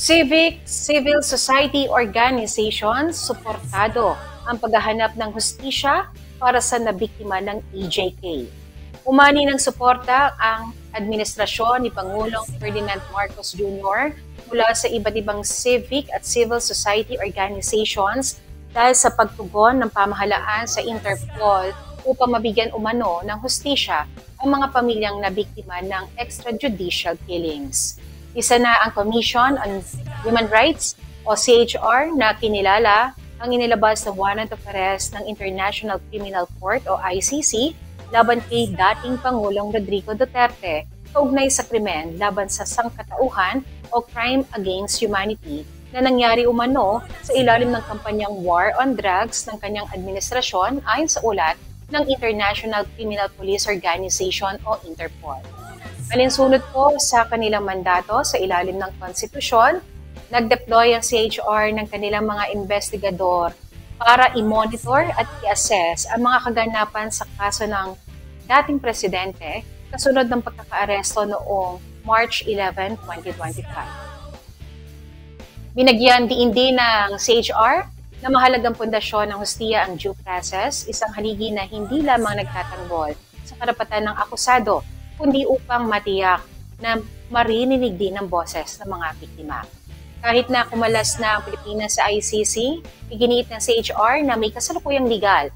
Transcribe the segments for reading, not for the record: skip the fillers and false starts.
Civic, civil society organizations, suportado ang paghahanap ng hustisya para sa nabiktima ng EJK. Umani ng suporta ang administrasyon ni Pangulong Ferdinand Marcos Jr. mula sa iba't ibang civic at civil society organizations dahil sa pagtugon ng pamahalaan sa Interpol upang mabigyan umano ng hustisya ang mga pamilyang nabiktima ng extrajudicial killings. Isa na ang Commission on Human Rights o CHR na kinilala ang inilabas na warrant of arrest ng International Criminal Court o ICC laban kay dating Pangulong Rodrigo Duterte kaugnay sa krimen laban sa sangkatauhan o crime against humanity na nangyari umano sa ilalim ng kampanyang War on Drugs ng kanyang administrasyon ayon sa ulat ng International Criminal Police Organization o Interpol. Alinsunod po sa kanilang mandato sa ilalim ng konstitusyon, nag-deploy ang CHR ng kanilang mga investigador para i-monitor at i-assess ang mga kaganapan sa kaso ng dating presidente kasunod ng pagkakaaresto noong March 11, 2025. Binagyan diin ng CHR na mahalagang pundasyon ng hustiya ang due process, isang haligi na hindi lamang nagtatanggol sa karapatan ng akusado, kundi upang matiyak na maririnig din ang boses ng mga biktima. Kahit na kumalas na ang Pilipinas sa ICC, iginiit ng CHR na may kasalukuyang legal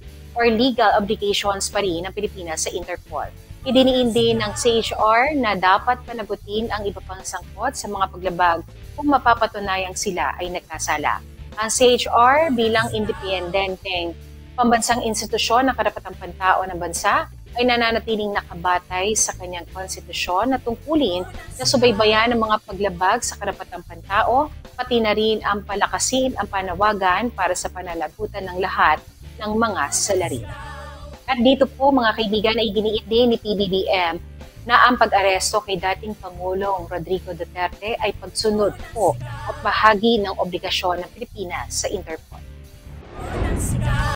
obligations pa rin ng Pilipinas sa Interpol. Idiniin din ng CHR na dapat panagutin ang iba pang sangkot sa mga paglabag kung mapapatunayang sila ay nagkasala. Ang CHR bilang independenteng pambansang institusyon ng karapatang pantao ng bansa ay nananatiling nakabatay sa kanyang konstitusyon na tungkulin na subaybayan ang mga paglabag sa karapatang pantao, pati na rin ang palakasin ang panawagan para sa pananagutan ng lahat ng mga salarin. At dito po mga kaibigan ay giniit din ni PBBM na ang pag-aresto kay dating Pangulong Rodrigo Duterte ay pagsunod po at bahagi ng obligasyon ng Pilipinas sa Interpol.